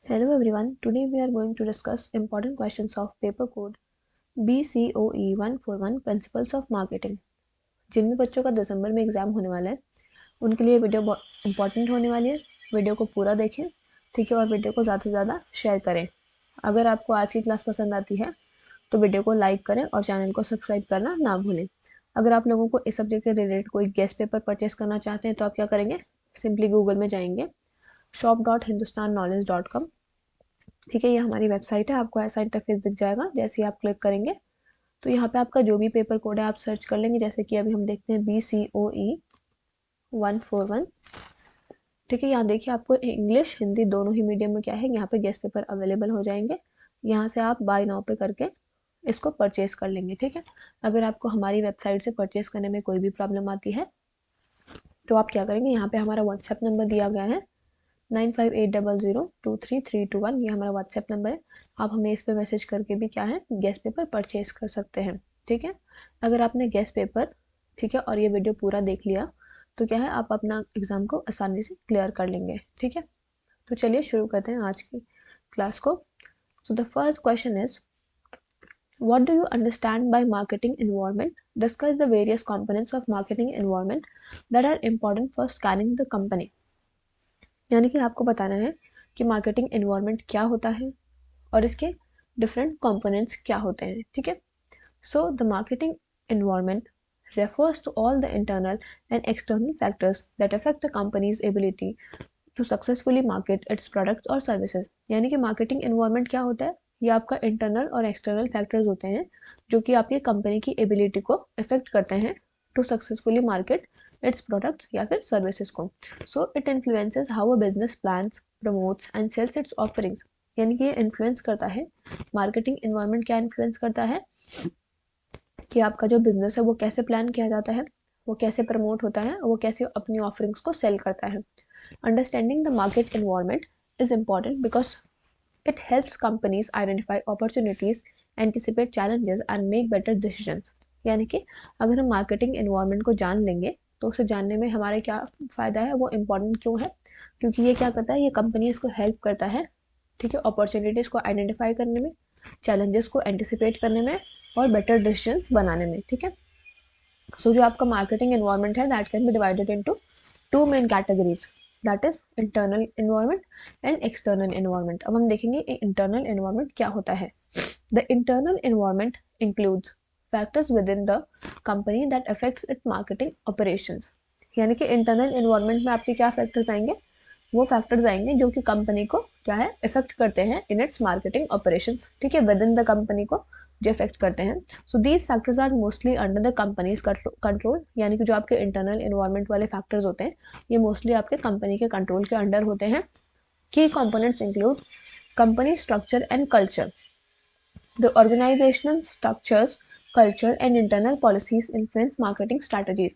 Hello everyone, today we are going to discuss important questions of paper code BCOE 141 Principles of Marketing। जिन भी बच्चों का दिसंबर में exam होने वाला है उनके लिए वीडियो बहुत इंपॉर्टेंट होने वाली है। वीडियो को पूरा देखें, ठीक है, और वीडियो को ज़्यादा से ज़्यादा शेयर करें। अगर आपको आज की क्लास पसंद आती है तो वीडियो को लाइक करें और चैनल को सब्सक्राइब करना ना भूलें। अगर आप लोगों को इस सब्जेक्ट के रिलेटेड कोई गेस्ट पेपर परचेस करना चाहते हैं तो आप क्या करेंगे, सिंपली गूगल में जाएंगे shop.hindustanknowledge.com, ठीक है, ये हमारी वेबसाइट है। आपको ऐसा इंटरफेस दिख जाएगा। जैसे ही आप क्लिक करेंगे तो यहाँ पे आपका जो भी पेपर कोड है आप सर्च कर लेंगे। जैसे कि अभी हम देखते हैं BCOE 141, ठीक है। यहाँ देखिए आपको इंग्लिश हिंदी दोनों ही मीडियम में क्या है, यहाँ पे गेस्ट पेपर अवेलेबल हो जाएंगे। यहाँ से आप बाय नाउ पे करके इसको परचेज कर लेंगे, ठीक है। अगर आपको हमारी वेबसाइट से परचेज करने में कोई भी प्रॉब्लम आती है तो आप क्या करेंगे, यहाँ पे हमारा व्हाट्सएप नंबर दिया गया है 9580023321, ये हमारा व्हाट्सएप नंबर है। आप हमें इस पर मैसेज करके भी क्या है, गेस्ट पेपर परचेज कर सकते हैं, ठीक है। अगर आपने गेस्ट पेपर, ठीक है, और ये वीडियो पूरा देख लिया तो क्या है, आप अपना एग्ज़ाम को आसानी से क्लियर कर लेंगे, ठीक है। तो चलिए शुरू करते हैं आज की क्लास को। So the first question is, what do you understand by marketing environment? Discuss the various components of marketing environment that are important for scanning the company। यानी कि आपको बताना है कि मार्केटिंग एनवायरनमेंट क्या होता है और इसके डिफरेंट कंपोनेंट्स क्या होते हैं, ठीक है। So the marketing environment refers to all the internal and external factors that affect a company's ability to successfully market its products or services। यानी कि मार्केटिंग एनवायरनमेंट क्या होता है, ये आपका इंटरनल और एक्सटर्नल फैक्टर्स होते हैं जो कि आपकी कंपनी की एबिलिटी को इफेक्ट करते हैं to successfully market its products या फिर सर्विसेज को। So it influences how a business plans, promotes and sells its offerings. यानी कि ये इन्फ्लुएंस करता है, मार्केटिंग एनवायरनमेंट क्या इन्फ्लुएंस करता है कि आपका जो बिजनेस है वो कैसे प्लान किया जाता है, वो कैसे प्रमोट होता है, वो कैसे अपनी ऑफरिंग्स को सेल करता है। Understanding the market environment is important because it helps companies identify opportunities, anticipate challenges and make better decisions। यानी कि अगर हम मार्केटिंग एनवायरनमेंट को जान लेंगे तो उसे जानने में हमारे क्या फ़ायदा है, वो इम्पोर्टेंट क्यों है, क्योंकि ये क्या करता है, ये कंपनीज को हेल्प करता है, ठीक है, अपॉर्चुनिटीज़ को आइडेंटिफाई करने में, चैलेंजेस को एंटिसिपेट करने में और बेटर डिसीजंस बनाने में, ठीक है। सो जो आपका मार्केटिंग एनवायरनमेंट है that can be divided into two main categories, that is internal environment and external environment. अब हम देखेंगे इंटरनल एनवायरनमेंट क्या होता है। The internal environment includes factors with in the company that affects it marketing operations. यानी कि internal environment में आपके क्या फैक्टर्स आएंगे, वो फैक्टर्स आएंगे जो कि कंपनी को क्या है, इफेक्ट करते हैं इन इट्स मार्केटिंग ऑपरेशंस, ठीक है, विद इन द कंपनी को जो इफेक्ट करते हैं। So these factors are mostly under the company's control. यानी कि जो आपके इंटरनल एनवायरनमेंट वाले फैक्टर्स होते हैं ये मोस्टली आपके कंपनी के कंट्रोल के अंडर होते हैं। Key components include company structure and culture. The organisational structures, culture and internal policies influence marketing strategies.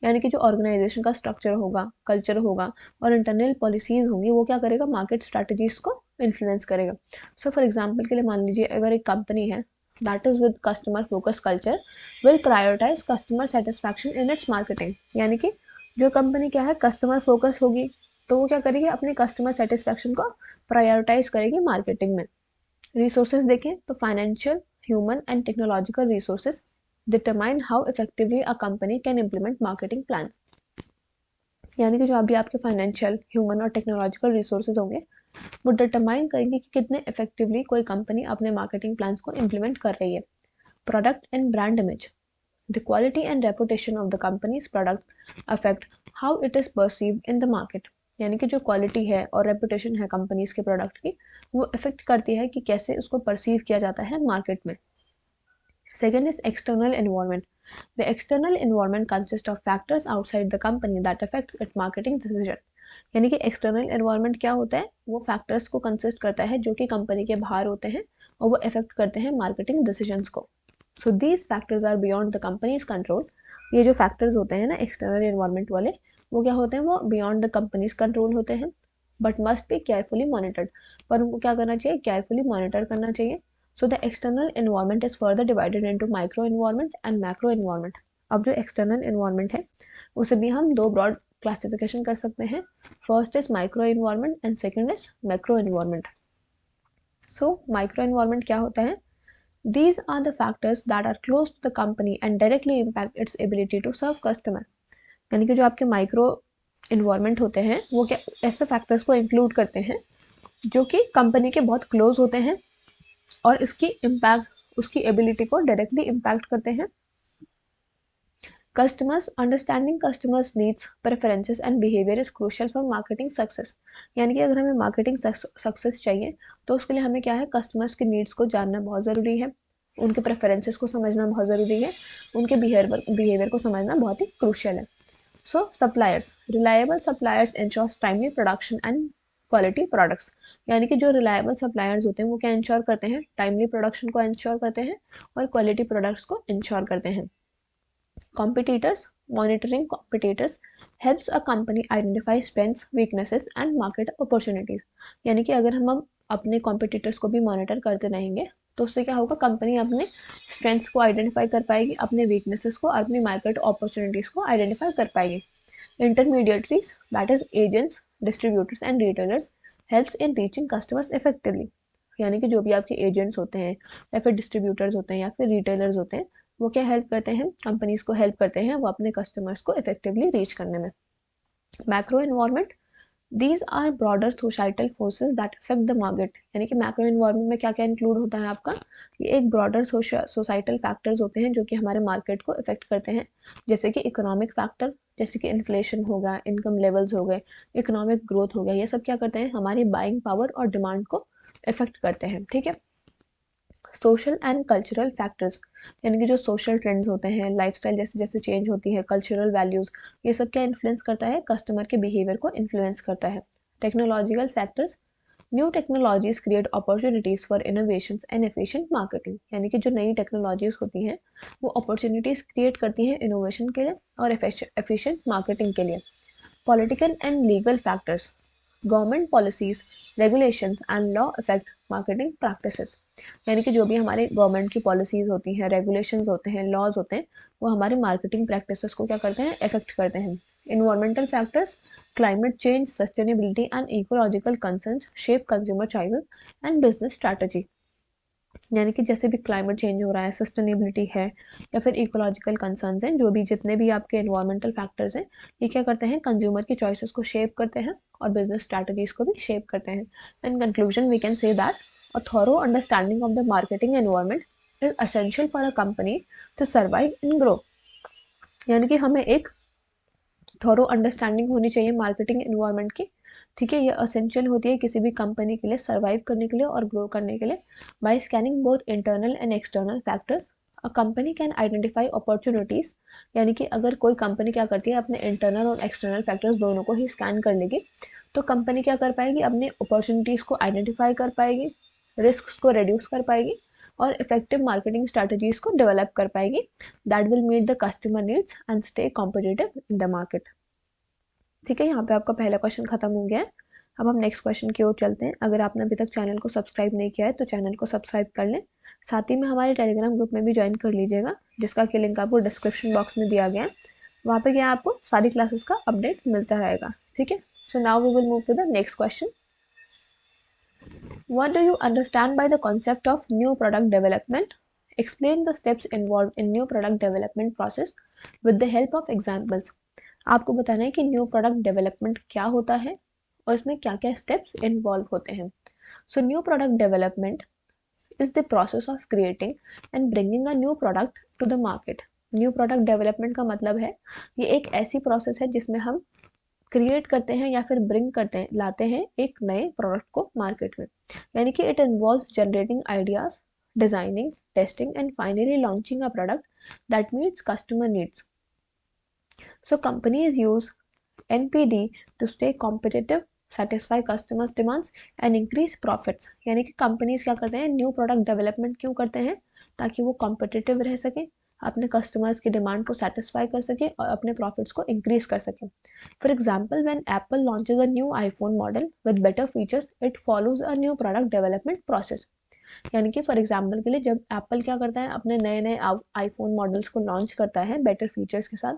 यानी कि जो ऑर्गेनाइजेशन का स्ट्रक्चर होगा, कल्चर होगा और इंटरनल पॉलिसीज होंगी, वो क्या करेगा, मार्केट स्ट्रैटेजीज को इन्फ्लुएंस करेगा। सो फॉर एग्जाम्पल के लिए मान लीजिए अगर एक कंपनी है that is with customer focus culture will prioritise customer satisfaction in its marketing. यानी कि जो कंपनी क्या है, कस्टमर फोकस होगी तो वो क्या करेगी, अपने कस्टमर सेटिस्फैक्शन को प्रायोरिटाइज करेगी मार्केटिंग में। रिसोर्सेज देखें तो financial, human and technological resources determine how effectively a company can implement marketing plan. यानी कि जो अभी आपके फाइनेंशियल, ह्यूमन और टेक्नोलॉजिकल रिसोर्सेज होंगे वो डिटरमाइन करेंगे कि कितने इफेक्टिवली कोई कंपनी अपने मार्केटिंग प्लान्स को इम्प्लीमेंट कर रही है। Product and brand image, the quality and reputation of the companies product affect how it is perceived in the market. यानी कि जो क्वालिटी है और रेपुटेशन है कंपनीज के प्रोडक्ट की वो इफेक्ट करती है कि कैसे उसको परसीव किया जाता है मार्केट में। Second is external environment. The external environment consist of factors outside the company that affects it marketing decision. यानी कि एक्सटर्नल एनवायरनमेंट क्या होता है, वो फैक्टर्स को कंसिस्ट करता है जो कि कंपनी के बाहर होते हैं और वो इफेक्ट करते हैं मार्केटिंग डिसीजंस को। So these factors are beyond the company's control. ये जो फैक्टर्स होते हैं ना एक्सटर्नल एनवायरनमेंट वाले, वो क्या होते हैं, वो बियॉन्ड द कंपनीज कंट्रोल होते हैं but must be carefully monitored. पर उनको क्या करना चाहिए, केयरफुली मॉनिटर करना चाहिए। So the external environment is further divided into micro environment and macro environment. अब जो एक्सटर्नल एनवायरनमेंट है उसे भी हम दो ब्रॉड क्लासिफिकेशन कर सकते हैं। First is micro environment and second is macro environment. So micro environment क्या होता है? These are the factors that are close to the company and directly impact its ability to serve customer. यानी कि जो आपके माइक्रो इन्वायरमेंट होते हैं वो क्या ऐसे फैक्टर्स को इंक्लूड करते हैं जो कि कंपनी के बहुत क्लोज होते हैं और इसकी इम्पैक्ट उसकी एबिलिटी को डायरेक्टली इम्पैक्ट करते हैं। Customers understanding customers needs preferences and behaviour is crucial for marketing success. यानी कि अगर हमें मार्केटिंग सक्सेस चाहिए तो उसके लिए हमें क्या है, कस्टमर्स की नीड्स को जानना बहुत ज़रूरी है, उनके प्रेफरेंसेस को समझना बहुत ज़रूरी है, उनके बिहेवियर को समझना बहुत ही क्रूशियल है। So suppliers, reliable suppliers ensures timely production and quality products. यानी कि जो रिलायबल सप्लायर्स होते हैं वो क्या इंश्योर करते हैं, टाइमली प्रोडक्शन को इंश्योर करते हैं और क्वालिटी प्रोडक्ट्स को इंश्योर करते हैं। Competitors, monitoring competitors helps a company identify strengths, weaknesses and market opportunities. यानी कि अगर हम अपने competitors को भी मॉनिटर करते रहेंगे तो उससे क्या होगा, कंपनी अपने स्ट्रेंथ्स को आइडेंटिफाई कर पाएगी, अपने वीकनेसेस को और अपनी मार्केट अपॉर्चुनिटीज को आइडेंटिफाई कर पाएगी। Intermediaries that is agents, distributors and retailers helps in reaching customers effectively. यानी कि जो भी आपके एजेंट्स होते हैं या फिर डिस्ट्रीब्यूटर्स होते हैं या फिर रिटेलर्स होते हैं वो क्या हेल्प करते हैं, कंपनीज को हेल्प करते हैं वो अपने कस्टमर्स को इफेक्टिवली रीच करने में। Macro environment, these are broader societal forces that affect the market. यानी कि मैक्रो एनवायरनमेंट में क्या क्या इंक्लूड होता है आपका, ये एक ब्रॉडर सोसाइटल फैक्टर्स होते हैं जो कि हमारे मार्केट को इफेक्ट करते हैं, जैसे कि इकोनॉमिक फैक्टर, जैसे कि इन्फ्लेशन होगा, इनकम लेवल्स हो गए, इकोनॉमिक ग्रोथ हो गया, ये सब क्या करते हैं, हमारी बाइंग पावर और डिमांड को इफेक्ट करते हैं। ठीक है। सोशल एंड कल्चरल फैक्टर्स, यानी कि जो सोशल ट्रेंड्स होते हैं, लाइफस्टाइल जैसे जैसे चेंज होती है, कल्चरल वैल्यूज, ये सब क्या इन्फ्लुएंस करता है, कस्टमर के बिहेवियर को इन्फ्लुएंस करता है। Technological factors, new technologies create opportunities for innovations and efficient marketing. यानी कि जो नई टेक्नोलॉजीज होती हैं वो अपॉर्चुनिटीज क्रिएट करती हैं इनोवेशन के लिए और एफिशिएंट मार्केटिंग के लिए। Political and legal factors, government policies, regulations and law affect marketing practices. यानी कि जो भी हमारे गवर्नमेंट की पॉलिसीज होती हैं, रेगुलेशंस होते हैं, लॉज होते हैं, वो हमारी मार्केटिंग प्रैक्टिसेस को क्या करते हैं, इफेक्ट करते हैं। Environmental factors, climate change, sustainability and ecological concerns shape consumer choices and business strategy. यानी कि जैसे भी क्लाइमेट चेंज हो रहा है, सस्टेनेबिलिटी है या फिर इकोलॉजिकल कंसर्न्स हैं, जो भी जितने भी आपके एनवायरमेंटल फैक्टर्स हैं, ये क्या करते हैं, कंज्यूमर की चॉइसेस को शेप करते हैं और बिजनेस स्ट्रैटेजीज को भी शेप करते हैं। In conclusion we can say that a thorough understanding of the marketing environment is essential for a company to survive and grow. यानी कि हमें एक थॉरो अंडरस्टैंडिंग होनी चाहिए मार्केटिंग एनवायरनमेंट की। ठीक है, ये असेंशियल होती है किसी भी कंपनी के लिए सर्वाइव करने के लिए और ग्रो करने के लिए। By scanning both internal and external factors a company can identify opportunities. यानी कि अगर कोई कंपनी क्या करती है, अपने इंटरनल और एक्सटर्नल फैक्टर्स दोनों को ही स्कैन कर लेगी तो कंपनी क्या कर पाएगी, अपनी अपॉर्चुनिटीज को आइडेंटिफाई कर पाएगी, रिस्क को रिड्यूस कर पाएगी और इफेक्टिव मार्केटिंग स्ट्रैटेजीज को डेवलप कर पाएगी that will meet the customer needs and stay competitive in the market. ठीक है, यहाँ पे आपका पहला क्वेश्चन खत्म हो गया है। अब हम नेक्स्ट क्वेश्चन की ओर चलते हैं। अगर आपने अभी तक चैनल को सब्सक्राइब नहीं किया है तो चैनल को सब्सक्राइब कर लें, साथ ही में हमारे टेलीग्राम ग्रुप में भी ज्वाइन कर लीजिएगा, जिसका कि लिंक आपको डिस्क्रिप्शन बॉक्स में दिया गया है। वहाँ पे क्या आपको सारी क्लासेस का अपडेट मिलता रहेगा। ठीक है, so now we will move to the next question. What do you understand by the concept of new product development? Explain the steps involved in new product development process with the help of examples. आपको बताना है कि new product development क्या होता है और इसमें क्या क्या स्टेप्स इन्वॉल्व होते हैं। So new product development is the process of creating and bringing a new product to the market. New product development का मतलब है ये एक ऐसी प्रोसेस है जिसमें हम क्रिएट करते हैं या फिर ब्रिंग करते हैं, लाते हैं एक नए प्रोडक्ट को मार्केट में। यानी कि it involves generating ideas, designing, testing and finally launching a product that meets customer needs. So companies use NPD to stay competitive, satisfy customers demands and increase profits। यानी कि कंपनीज क्या करते हैं, new product development क्यों करते हैं, ताकि वो कॉम्पिटिटिव रह सके, अपने कस्टमर्स की डिमांड को सेटिस्फाई कर सके और अपने प्रॉफिट्स को इंक्रीज कर सके। For example, when Apple launches a new iPhone model with better features it follows a new product development process. यानी कि फॉर एग्जाम्पल के लिए जब एप्पल क्या करता है, अपने नए नए आईफोन मॉडल्स को लॉन्च करता है बेटर फीचर्स के साथ,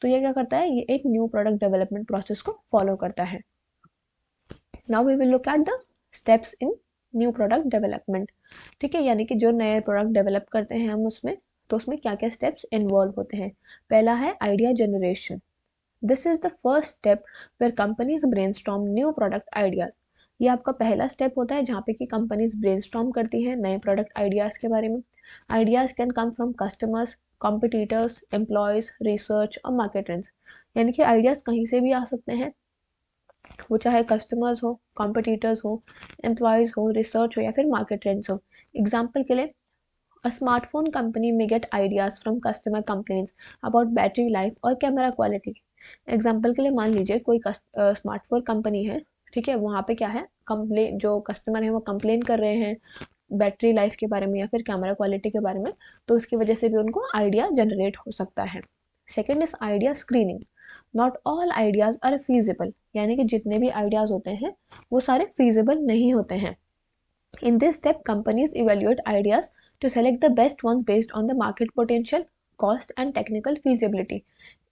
तो ये क्या करता है, ये एक न्यू प्रोडक्ट डेवलपमेंट प्रोसेस को फॉलो करता है। Now we will look at the steps in new product development. ठीक है, यानी कि जो नए प्रोडक्ट डेवलप करते हैं हम उसमें, तो उसमें क्या क्या स्टेप्स इन्वॉल्व होते हैं। पहला है idea generation. This is the first step where companies brainstorm new product ideas. ये आपका पहला स्टेप होता है जहाँ पे कि कंपनीज ब्रेनस्टॉर्म करती हैं नए प्रोडक्ट आइडियाज के बारे में। Ideas can come from customers, competitors, employees, research और मार्केट ट्रेंड्स। यानी कि आइडियाज कहीं से भी आ सकते हैं, वो चाहे कस्टमर्स हो, कॉम्पिटिटर्स हो, एम्प्लॉयज हो, रिसर्च हो या फिर मार्केट ट्रेंड्स हो। एग्जाम्पल के लिए, a smartphone company may get ideas from customer complaints about battery life और कैमरा क्वालिटी। एग्जाम्पल के लिए मान लीजिए कोई स्मार्टफोन कंपनी है, ठीक है, वहाँ पे क्या है, कंप्लेन, जो कस्टमर है वो कंप्लेन कर रहे हैं बैटरी लाइफ के बारे में या फिर कैमरा क्वालिटी के बारे में, तो उसकी वजह से भी उनको आइडिया जनरेट हो सकता है। Second is idea screening. Not all ideas are feasible, यानी कि जितने भी आइडियाज होते हैं वो सारे फीजिबल नहीं होते हैं। In this step, companies evaluate ideas to select the best ones based on the market potential, cost and technical feasibility.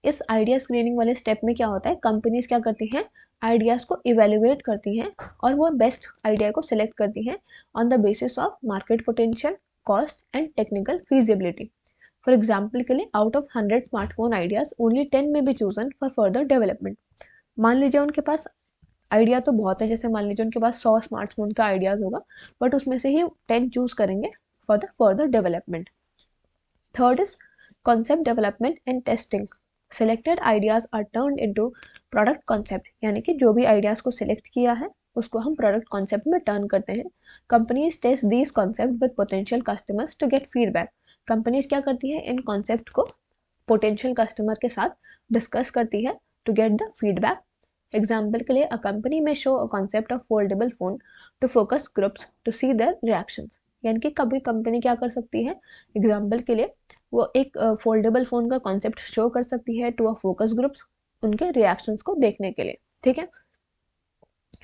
इस आइडिया स्क्रीनिंग वाले स्टेप में क्या होता है, कंपनीज क्या करती हैं, आइडियाज को इवेल्युएट करती हैं और वो बेस्ट आइडिया को सिलेक्ट करती हैं on the basis of market potential, cost and technical feasibility. For example के लिए, out of 100 smartphone ideas only 10 may be chosen for further development. मान लीजिए उनके पास आइडिया तो बहुत है, जैसे मान लीजिए उनके पास 100 स्मार्टफोन का आइडियाज होगा, बट उसमें से ही 10 चूज करेंगे for the further development. Third is concept development and testing. Selected ideas are turned into product concept, यानी कि जो भी आइडियाज को सिलेक्ट किया है उसको हम प्रोडक्ट कॉन्सेप्ट में टर्न करते हैं। Companies test these concept with potential customers to get feedback. Companies क्या करती है, इन कॉन्सेप्ट को पोटेंशियल कस्टमर के साथ डिस्कस करती है to get the feedback. Example के लिए, a company may show a concept of foldable phone to focus groups to see their reactions. यानी कि कभी कंपनी क्या कर सकती है, एग्जाम्पल के लिए वो एक फोल्डेबल फोन का कॉन्सेप्ट शो कर सकती है टू अ फोकस ग्रुप्स, उनके रिएक्शंस को देखने के लिए। ठीक है।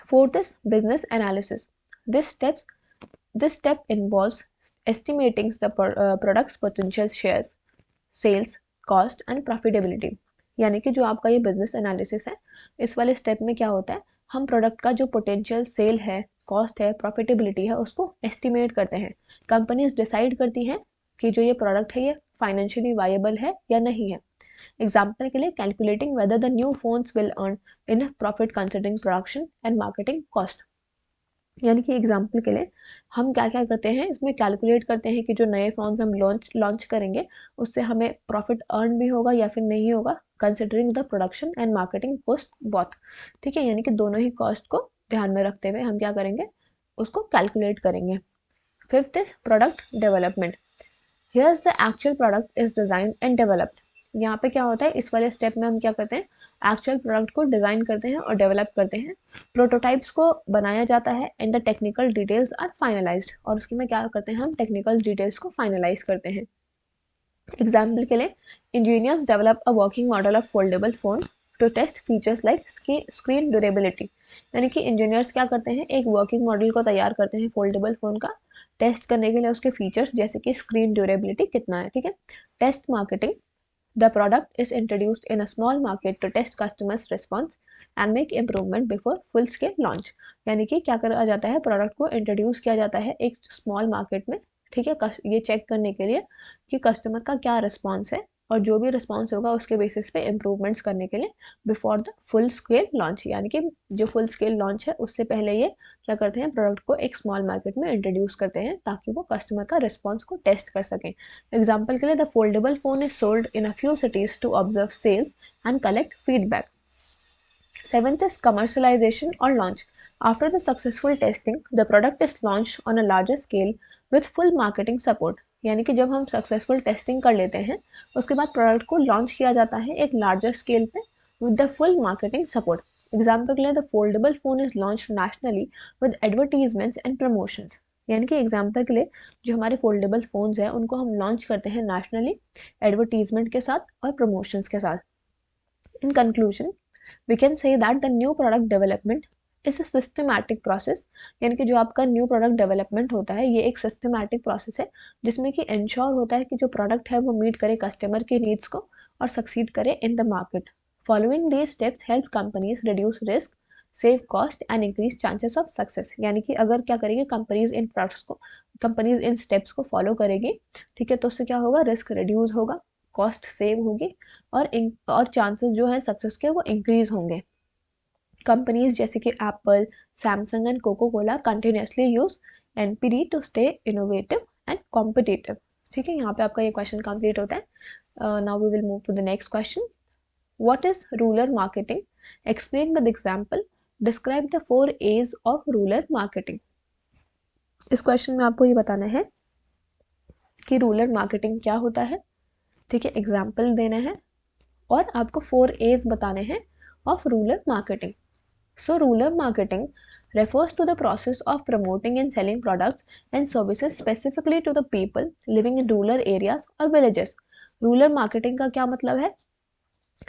Fourth is business analysis. This steps this step involves estimating the product's potential shares, sales, cost and profitability. यानी कि जो आपका ये बिजनेस एनालिसिस है, इस वाले स्टेप में क्या होता है, हम प्रोडक्ट का जो पोटेंशियल सेल है, कॉस्ट है, प्रॉफिटेबिलिटी है, उसको एस्टिमेट करते हैं। कंपनीज डिसाइड करती हैं कि जो ये प्रोडक्ट है ये फाइनेंशियली वायबल है या नहीं है। एग्जाम्पल के लिए, calculating whether the new phones will earn in profit considering production and marketing cost. यानी कि एग्जाम्पल के लिए हम क्या क्या करते हैं, इसमें कैलकुलेट करते हैं कि जो नए फ़ोन्स हम लॉन्च करेंगे उससे हमें प्रॉफिट अर्न भी होगा या फिर नहीं होगा, considering the production and marketing cost both. ठीक है, यानी कि दोनों ही कॉस्ट को ध्यान में रखते हुए हम क्या करेंगे, उसको कैलकुलेट करेंगे। Fifth is product development. Here's the actual product is design and developed. यहाँ पे क्या होता है, इस वाले स्टेप में हम क्या करते हैं, एक्चुअल प्रोडक्ट को डिजाइन करते हैं और डेवलप करते हैं। प्रोटोटाइप्स को बनाया जाता है and the technical details are finalised, और उसकी में क्या करते हैं, हम टेक्निकल डिटेल्स को फाइनलाइज करते हैं। एग्जाम्पल के लिए, engineers develop a working model of foldable phone to test features like screen durability. यानी कि इंजीनियर्स क्या करते हैं, एक वर्किंग मॉडल को तैयार करते हैं फोल्डेबल फोन का, टेस्ट करने के लिए उसके फीचर्स जैसे कि स्क्रीन ड्यूरेबिलिटी कितना है। ठीक है। Test marketing. The product is introduced in a small market to test customers response and make improvement before full scale launch. यानी कि क्या करा जाता है, प्रोडक्ट को इंट्रोड्यूस किया जाता है एक स्मॉल मार्केट में, ठीक है, ये चेक करने के लिए कि कस्टमर का क्या रिस्पॉन्स है, और जो भी रिस्पॉन्स होगा उसके बेसिस पे इम्प्रूवमेंट्स करने के लिए before the full scale launch. यानी कि जो फुल स्केल लॉन्च है उससे पहले ये क्या करते हैं, प्रोडक्ट को एक स्मॉल मार्केट में इंट्रोड्यूस करते हैं ताकि वो कस्टमर का रिस्पॉन्स को टेस्ट कर सकें। एग्जाम्पल के लिए, the foldable phone is sold in a few cities to observe sales and collect feedback. Seventh is commercialization or launch. After the successful testing, the product is launched on a larger scale with full marketing support. यानी कि जब हम successful testing कर लेते हैं उसके बाद product को लॉन्च किया जाता है एक लार्जर स्केल पे with the full marketing support. Example के लिए, the foldable phone is launch nationally with advertisements and promotions. यानी कि एग्जाम्पल के लिए जो हमारे फोल्डेबल फोन्स हैं उनको हम लॉन्च करते हैं नेशनली एडवर्टीजमेंट के साथ और प्रमोशंस के साथ। इन conclusion, we can say that the new product development is a systematic process। यानी कि जो आपका न्यू प्रोडक्ट डेवलपमेंट होता है ये एक सिस्टमैटिक प्रोसेस है जिसमें कि इंश्योर होता है कि जो प्रोडक्ट है वो मीट करे कस्टमर की नीड्स को और सक्सीड करे इन the market. Following these steps help companies reduce risk, save cost and increase chances of success. यानी कि अगर क्या करेगी कंपनीज इन स्टेप्स को फॉलो करेगी, ठीक है, तो उससे क्या होगा, रिस्क रिड्यूस होगा, कॉस्ट सेव होगी और चांसेस जो है सक्सेस के वो इंक्रीज होंगे। कंपनीज जैसे कि Apple, Samsung and Coca Cola continuously use NPD to stay innovative and competitive. ठीक है, यहाँ पे आपका ये क्वेश्चन कंप्लीट होता है। Now we will move to the next question. What is rural marketing? Explain with example. Describe the 4 A's of rural marketing. इस question में आपको ये बताना है कि रूरल मार्केटिंग क्या होता है, ठीक है, एग्जाम्पल देना है और आपको 4 A's बताने हैं of rural marketing. So rural marketing refers to the process of promoting and selling products and services specifically to the people living in rural areas or villages. Rural marketing का क्या मतलब है?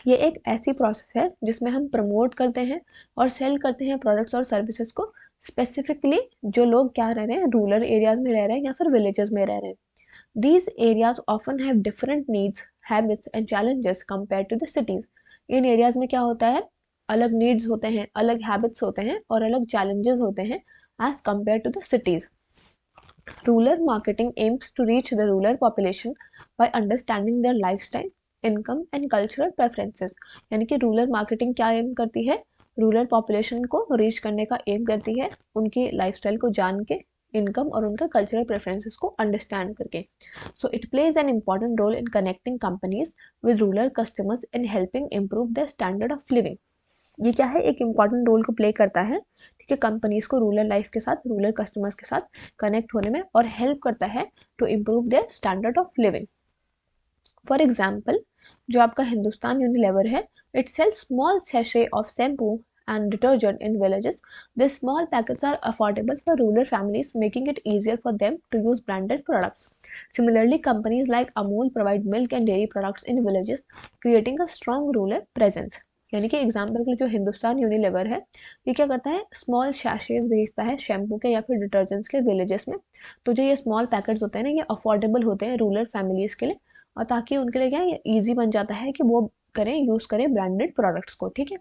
ये एक ऐसी प्रोसेस है जिसमें हम प्रमोट करते हैं और सेल करते हैं प्रोडक्ट्स और सर्विसेज को स्पेसिफिकली जो लोग क्या रह रहे हैं, रूरल एरियाज में रह रहे हैं या फिर विलेजेस में रह रहे हैं। These areas often have different needs, habits and challenges compared to the cities. In areas में क्या होता है, अलग नीड्स होते हैं, अलग हैबिट्स होते हैं और अलग चैलेंजेस होते हैं as compare to the cities. Rural marketing aims to reach the rural population by understanding their lifestyle, income and cultural preferences. यानी कि रूरल मार्केटिंग क्या एम करती है, रूरल पॉपुलेशन को रीच करने का एम करती है, उनकी लाइफस्टाइल को जान के, इनकम और उनका कल्चरल प्रेफरेंसेस को अंडरस्टैंड करके। So it plays an important role in connecting companies with rural customers and helping improve the standard of living. ये क्या है, एक इम्पॉर्टेंट रोल को प्ले करता है, ठीक है, कंपनीज को रूरल लाइफ के साथ, रूरल कस्टमर्स के साथ कनेक्ट होने में और हेल्प करता है to improve their standard of living. For example, जो आपका हिंदुस्तान यूनिलीवर है, it sells small sachet of shampoo and detergent in villages. These small packets are affordable for rural families, making it easier for them to use branded products. Similarly, companies like Amul provide milk and dairy products in villages, creating a strong rural presence. यानी कि example के लिए जो Hindustan Unilever है, ये क्या करता है, स्मॉल शैशेज भेजता है शैम्पू के या फिर डिटर्जेंट्स के विलेजेस में। तो जो ये स्मॉल पैकेट्स होते हैं ना, ये अफोर्डेबल होते हैं रूरल फैमिलीज के लिए, और ताकि उनके लिए क्या है, ये ईजी बन जाता है कि वो यूज़ करें ब्रांडेड प्रोडक्ट्स को। ठीक है,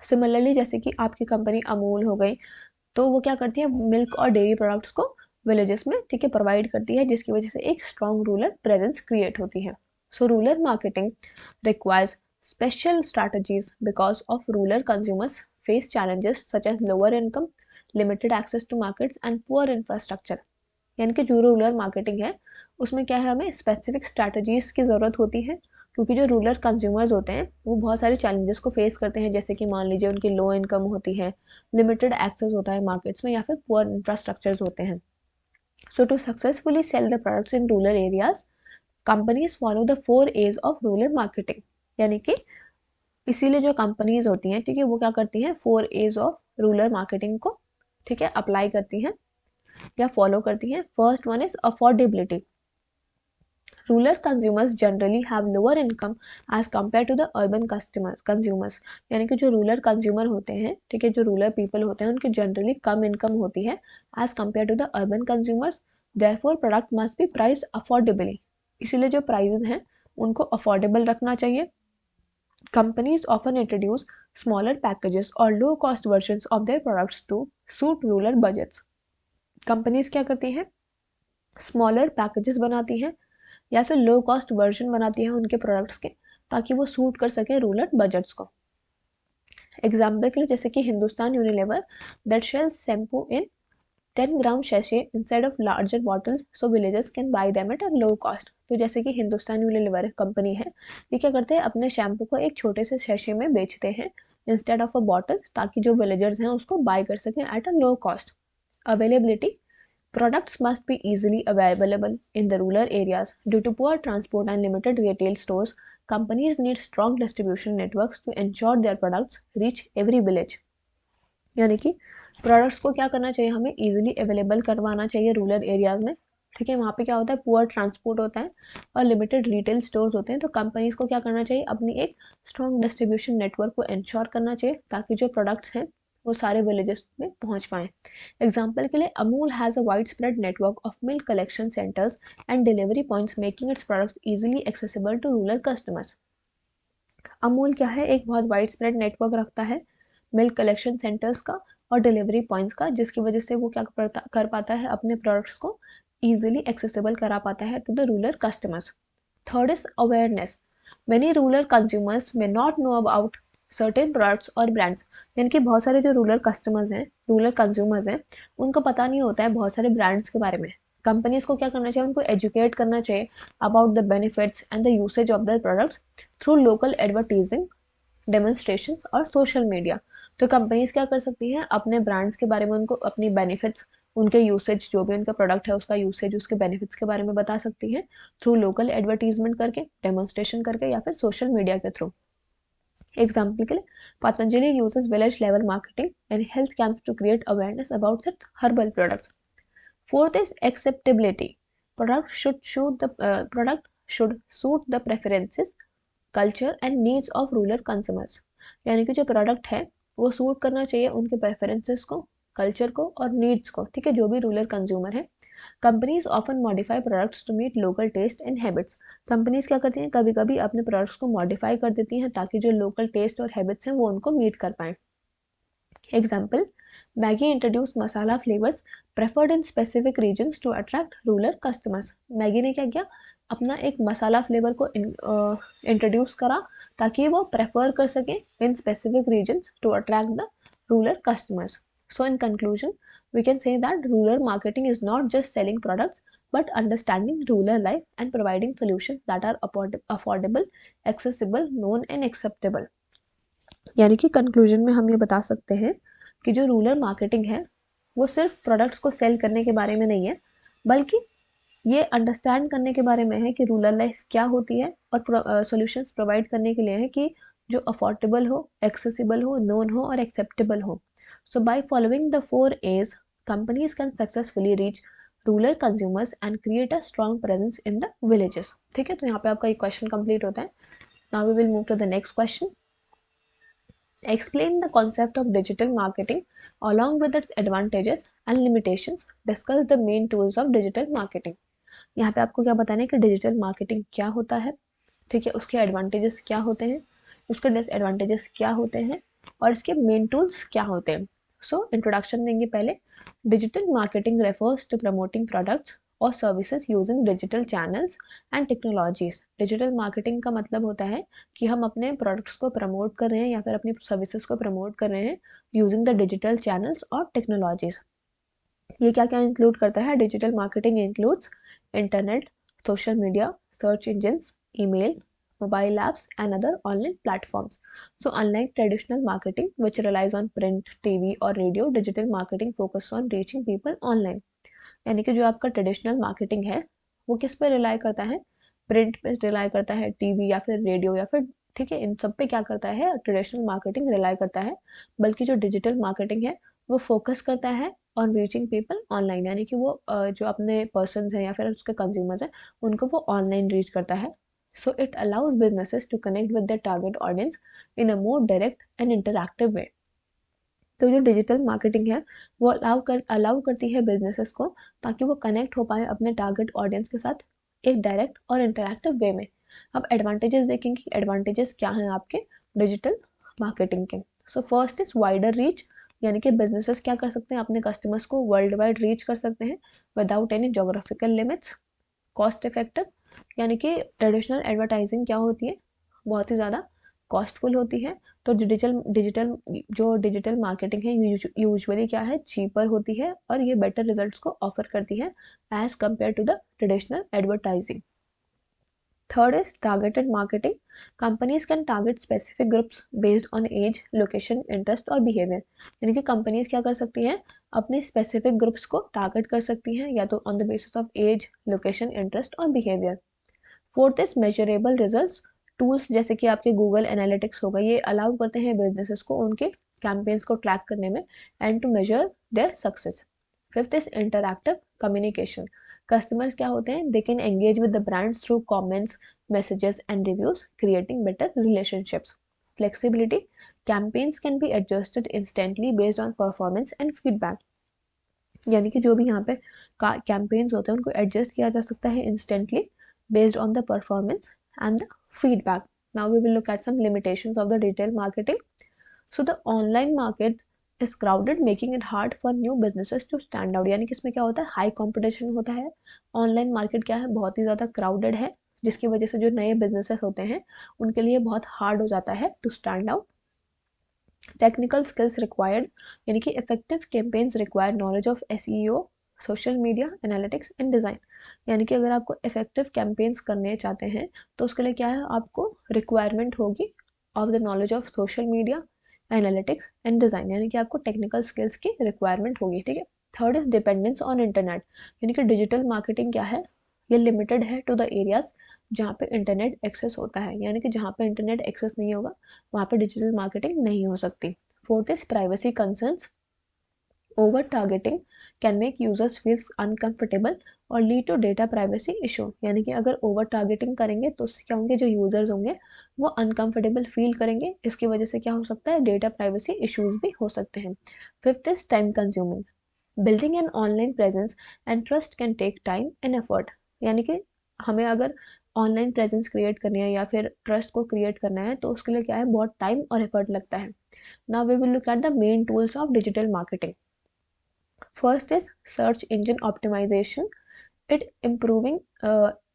सिमिलरली जैसे कि आपकी कंपनी अमूल हो गई, तो वो क्या करती है, मिल्क और डेयरी प्रोडक्ट्स को विलेजेस में, ठीक है, प्रोवाइड करती है, जिसकी वजह से एक स्ट्रॉन्ग रूरल प्रेजेंस क्रिएट होती है। So rural marketing requires special strategies because of rural consumers face challenges such as lower income, limited access to markets and poor infrastructure. यानी कि जो रूरल मार्केटिंग है उसमें क्या है, हमें स्पेसिफिक स्ट्रैटेजीज की ज़रूरत होती है, क्योंकि जो रूरल कंज्यूमर्स होते हैं वो बहुत सारे चैलेंजेस को फेस करते हैं, जैसे कि मान लीजिए उनकी लो इनकम होती है, लिमिटेड एक्सेस होता है मार्केट्स में या फिर पुअर इंफ्रास्ट्रक्चर्स होते हैं। So to successfully sell the products in rural areas, companies follow the 4 A's of rural marketing. यानी कि इसीलिए जो कंपनीज होती हैं, ठीक है, वो क्या करती हैं, 4 A's ऑफ रूरल मार्केटिंग को, ठीक है, अप्लाई करती हैं या फॉलो करती हैं। First one is affordability. Rural consumers generally have lower income as compared to the urban consumers। यानी कि जो रूरल कंज्यूमर होते हैं, ठीक है, जो रूरल पीपल होते हैं, उनकी जनरली कम इनकम होती है as compare to the urban consumers. Therefore product must be price affordably. इसीलिए जो प्राइस हैं उनको अफोर्डेबल रखना चाहिए। Companies often introduce smaller packages और low cost versions of their products to suit rural budgets. Companies क्या करती हैं, स्मॉलर पैकेजेस बनाती हैं या फिर लो कॉस्ट वर्जन बनाती है उनके प्रोडक्ट्स के, ताकि वो सूट कर सके रूरल बजट्स को। एग्जाम्पल के लिए जैसे कि Hindustan Unilever that sells shampoo in 10 gram sachet instead of larger bottles, so villagers can buy them at a low cost. तो जैसे कि हिंदुस्तान यूनिलीवर कंपनी है, ये क्या करते हैं, अपने शैम्पू को एक छोटे से शैशे में बेचते हैं इंस्टेड ऑफ अ बॉटल, ताकि जो विलेजर्स हैं उसको बाय कर सकें eight a low cost. Availability, products must be easily available in the rural areas. Due to poor transport and limited retail stores, companies need strong distribution networks to ensure their products reach every village. यानी कि products को क्या करना चाहिए, हमें easily available करवाना चाहिए rural areas में। ठीक है, वहाँ पे क्या होता है, पुअर ट्रांसपोर्ट होता है और लिमिटेड रिटेल स्टोर्स होते हैं, तो कंपनीज को क्या करना चाहिए, अपनी एक स्ट्रॉन्ग डिस्ट्रीब्यूशन नेटवर्क को इंश्योर करना चाहिए, ताकि जो प्रोडक्ट्स हैं वो सारे विलेजेस में पहुंच पाएँ। एग्जाम्पल के लिए Amul has a wide spread network of milk collection centres and delivery points, making its products easily accessible to rural customers. Amul क्या है, एक बहुत वाइड स्प्रेड नेटवर्क रखता है मिल्क कलेक्शन सेंटर्स का और डिलीवरी पॉइंट्स का, जिसकी वजह से वो क्या कर पाता है, अपने प्रोडक्ट्स को ईजिली एक्सेसिबल करा पाता है to the rural customers. Third is awareness. Many rural consumers may not know about certain products और ब्रांड्स, यानी कि बहुत सारे जो रूरल कस्टमर्स हैं, रूरल कंज्यूमर्स हैं, उनको पता नहीं होता है बहुत सारे ब्रांड्स के बारे में। कंपनीज को क्या करना चाहिए, उनको एजुकेट करना चाहिए about the benefits and the usage of the products through local advertising, demonstrations और सोशल मीडिया। तो कंपनीज क्या कर सकती हैं, अपने ब्रांड्स के बारे में उनको अपनी बेनिफिट्स, उनके यूसेज, जो भी उनका प्रोडक्ट है उसका यूसेज, उसके बेनिफिट्स के बारे में बता सकती हैं थ्रू लोकल एडवर्टीजमेंट करके, डेमोन्स्ट्रेशन करके, या फिर सोशल मीडिया के थ्रू। एग्जाम्पल के लिए Patanjali uses village level marketing and health camps to create awareness about its herbal products. Fourth is acceptability. Product should suit the preferences, culture and needs of rural consumers. यानी कि जो product है वो suit करना चाहिए उनके प्रेफरेंसेस को, culture को और नीड्स को, ठीक है, जो भी रूरल कंज्यूमर है। Companies often modify products to meet local taste and habits. Companies क्या करती हैं, कभी कभी अपने प्रोडक्ट्स को मॉडिफाई कर देती हैं ताकि जो लोकल टेस्ट और हैबिट्स हैं वो उनको मीट कर पाएँ। Example, Maggi introduced masala flavors preferred in specific regions to attract rural customers. Maggi ने क्या किया, अपना एक मसाला फ्लेवर को इंट्रोड्यूस करा ताकि वो प्रेफर कर सके in specific regions to attract the rural customers. So in conclusion we can say that rural marketing is not just selling products but understanding rural life and providing solutions that are affordable, accessible, known and acceptable. यानी कि conclusion में हम ये बता सकते हैं कि जो रूरल मार्केटिंग है वो सिर्फ प्रोडक्ट्स को सेल करने के बारे में नहीं है, बल्कि ये अंडरस्टैंड करने के बारे में है कि रूरल लाइफ क्या होती है, और सॉल्यूशंस प्रोवाइड करने के लिए है कि जो अफोर्डेबल हो, एक्सेसिबल हो, नोन हो और एक्सेप्टेबल हो। So by following the 4 A's, companies can successfully reach rural consumers and create a strong presence in the villages. ठीक है, तो यहाँ पे आपका एक क्वेश्चन कंप्लीट होता है। Now we will move to the next question. Explain the concept of digital marketing along with its advantages and limitations. Discuss the main tools of digital marketing. यहाँ पे आपको क्या बताना है कि डिजिटल मार्केटिंग क्या होता है, ठीक है, उसके एडवांटेजेस क्या होते हैं, उसके डिसएडवांटेजेस क्या होते हैं और इसके मेन टूल्स क्या होते हैं। सो इंट्रोडक्शन देंगे पहले। Digital marketing refers to promoting products और services using digital channels and technologies. Digital marketing का मतलब होता है कि हम अपने प्रोडक्ट्स को प्रमोट कर रहे हैं या फिर अपनी सर्विसेज को प्रमोट कर रहे हैं यूजिंग द डिजिटल चैनल्स और टेक्नोलॉजीज। ये क्या क्या इंक्लूड करता है, digital marketing includes internet, social media, search engines, email, mobile apps and other online platforms. So unlike traditional marketing which relies on print, TV or radio, digital marketing focuses on reaching people online. यानी कि जो आपका traditional marketing है वो किस पे rely करता है, प्रिंट पे रिलाई करता है, टीवी या फिर रेडियो या फिर, ठीक है, इन सब पे क्या करता है, ट्रेडिशनल मार्केटिंग रिलाई करता है। बल्कि जो डिजिटल मार्केटिंग है वो फोकस करता है ऑन रीचिंग पीपल ऑनलाइन, यानी कि वो जो अपने पर्सन हैं या फिर उसके कंज्यूमर्स हैं उनको वो ऑनलाइन रीच करता है। So it allows businesses to connect with the target audience in a more direct and interactive way. तो जो डिजिटल मार्केटिंग है वो अलाउ करती है बिजनेसेस को ताकि वो कनेक्ट हो पाए अपने टारगेट ऑडियंस के साथ एक डायरेक्ट और इंटरैक्टिव वे में। अब एडवांटेजेस देखेंगे, एडवांटेजेस क्या हैं आपके डिजिटल मार्केटिंग के। So first is wider reach, यानी कि बिजनेसेस क्या कर सकते हैं, अपने कस्टमर्स को वर्ल्ड वाइड रीच कर सकते हैं without any geographical limits. Cost effective, यानी कि ट्रेडिशनल एडवर्टाइजिंग क्या होती है, बहुत ही ज़्यादा कॉस्टफुल होती है। तो डिजिटल मार्केटिंग है यूजुअली क्या है, चीपर होती है और ये बेटर रिजल्ट्स को ऑफर करती है as compare to the traditional advertising. Third is targeted marketing. Companies can target specific groups based on age, location, interest और बिहेवियर। यानी कि कंपनीज क्या कर सकती हैं, अपने स्पेसिफिक ग्रुप्स को टारगेट कर सकती हैं या तो on the basis of age, location, interest और behaviour. Fourth is measurable results. Tools जैसे कि आपके गूगल एनालिटिक्स होगा, ये अलाउ करते हैं बिजनेसेस को उनके कैंपेन्स को ट्रैक करने में and to measure their success. Fifth is interactive communication. Customers क्या होते हैं, they can engage with the brands through comments, messages and reviews, creating better relationships. Flexibility, campaigns can be adjusted instantly based on performance and feedback. यानी कि जो भी यहाँ पे campaigns होते हैं उनको एडजस्ट किया जा सकता है instantly based on the performance and the feedback. Now we will look at some limitations of the digital marketing. So the online market is crowded making it hard for new businesses to stand out, यानी कि इसमें क्या होता है, high competition होता है। Online market क्या है, बहुत ही ज़्यादा क्राउडेड है, जिसकी वजह से जो नए बिजनेसेस होते हैं उनके लिए बहुत हार्ड हो जाता है to stand out. Technical skills required, यानी कि effective campaigns require knowledge of SEO, social media analytics and design, यानी कि अगर आपको इफेक्टिव कैंपेन्स करने चाहते हैं तो उसके लिए क्या है, आपको रिक्वायरमेंट होगी of the knowledge of social media analytics and design, यानी कि आपको टेक्निकल स्किल्स की रिक्वायरमेंट होगी, ठीक है। Third is dependence on internet, यानी कि डिजिटल मार्केटिंग क्या है, ये लिमिटेड है टू द एरियाज जहाँ पे इंटरनेट एक्सेस होता है, यानी कि जहाँ पे इंटरनेट एक्सेस नहीं होगा वहाँ पे डिजिटल मार्केटिंग नहीं हो सकती। Fourth is privacy concerns, over targeting can make users feel uncomfortable और lead to data privacy issue, यानी कि अगर ओवर टारगेटिंग करेंगे तो उससे क्या होंगे, जो यूजर्स होंगे वो अनकंफर्टेबल फील करेंगे, इसकी वजह से क्या हो सकता है, डेटा प्राइवेसी इश्यूज भी हो सकते हैं। Fifth is time consuming, building an online presence and trust can take time and effort, यानी कि हमें अगर ऑनलाइन प्रेजेंस क्रिएट करनी है या फिर ट्रस्ट को क्रिएट करना है तो उसके लिए क्या है, बहुत टाइम और एफर्ट लगता है। Now we will look at the main tools of digital marketing. First is search engine optimization. It improving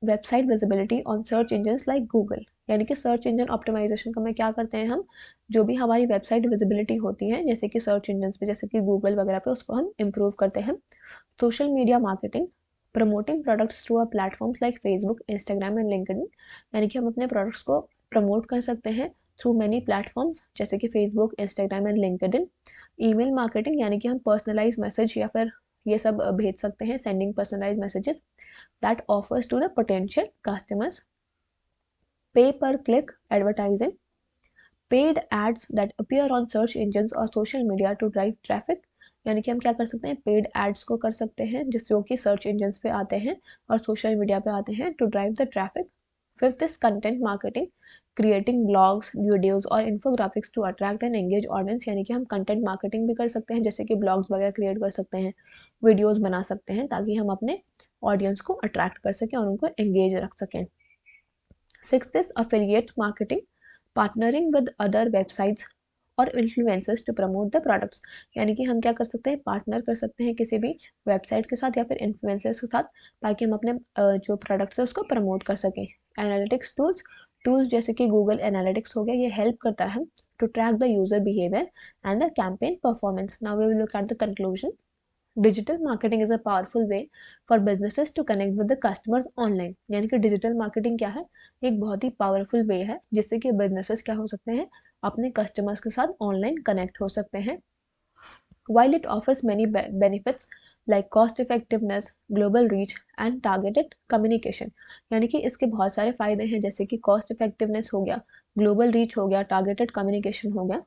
website visibility on search engines like Google, यानी कि सर्च इंजन ऑप्टिमाइजेशन का में क्या करते हैं हम, जो भी हमारी वेबसाइट विजिबिलिटी होती है जैसे कि सर्च इंजन पे, जैसे कि गूगल वगैरह पे, उसको हम इम्प्रूव करते हैं। Social media marketing, promoting products through a platforms like Facebook Instagram and LinkedIn, यानी कि हम अपने प्रोडक्ट्स को प्रमोट कर सकते हैं थ्रू मैनी प्लेटफॉर्म्स जैसे कि Facebook Instagram and LinkedIn. Email marketing, यानी कि हम पर्सनलाइज मैसेज या फिर ये सब भेज सकते हैं, sending personalise messages that offers to the potential customers. Pay per click advertising, paid ads that appear on search engines और social media to drive traffic, यानी कि हम क्या कर सकते हैं, पेड एड्स को कर सकते हैं जिस जो कि सर्च इंजन्स पे आते हैं और सोशल मीडिया पे आते हैं to drive the traffic. Fifth is content marketing, creating blogs videos और infographics to attract and engage audience, यानी कि हम कंटेंट मार्केटिंग भी कर सकते हैं, जैसे कि ब्लॉग्स वगैरह क्रिएट कर सकते हैं, वीडियोज बना सकते हैं ताकि हम अपने ऑडियंस को अट्रैक्ट कर सकें और उनको एंगेज रख सकें। Sixth is affiliate marketing, partnering with other websites और influencers to promote the products, यानी कि हम क्या कर सकते हैं, पार्टनर कर सकते हैं किसी भी वेबसाइट के साथ या फिर इन्फ्लुएंसर्स के साथ ताकि हम अपने जो प्रोडक्ट्स है उसको प्रमोट कर सकें। एनालिटिक्स टूल्स, टूल्स जैसे कि गूगल एनालिटिक्स हो गया, ये हेल्प करता है to track the user behaviour and the campaign performance. Now we will look at the conclusion. Digital marketing is a powerful way for businesses to connect with the customers online, यानी कि digital marketing क्या है, एक बहुत ही powerful वे है जिससे कि businesses क्या हो सकते हैं, अपने कस्टमर्स के साथ ऑनलाइन कनेक्ट हो सकते हैं। While it offers many benefits like cost effectiveness, global reach and targeted communication, यानी कि इसके बहुत सारे फायदे हैं जैसे कि कॉस्ट इफेक्टिवनेस हो गया, ग्लोबल रीच हो गया, टारगेटेड कम्युनिकेशन हो गया।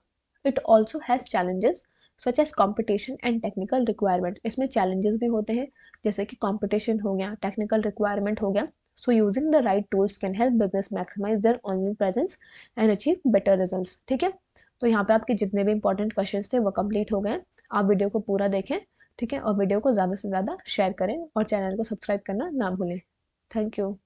It also has challenges such as competition and technical requirement, इसमें चैलेंजेस भी होते हैं जैसे कि कॉम्पिटिशन हो गया, टेक्निकल रिक्वायरमेंट हो गया। So using the right tools can help business maximise their online presence and achieve better results, ठीक है। तो यहाँ पे आपके जितने भी इंपॉर्टेंट क्वेश्चन थे वो कंप्लीट हो गए। आप वीडियो को पूरा देखें, ठीक है, और वीडियो को ज़्यादा से ज़्यादा शेयर करें और चैनल को सब्सक्राइब करना ना भूलें। Thank you.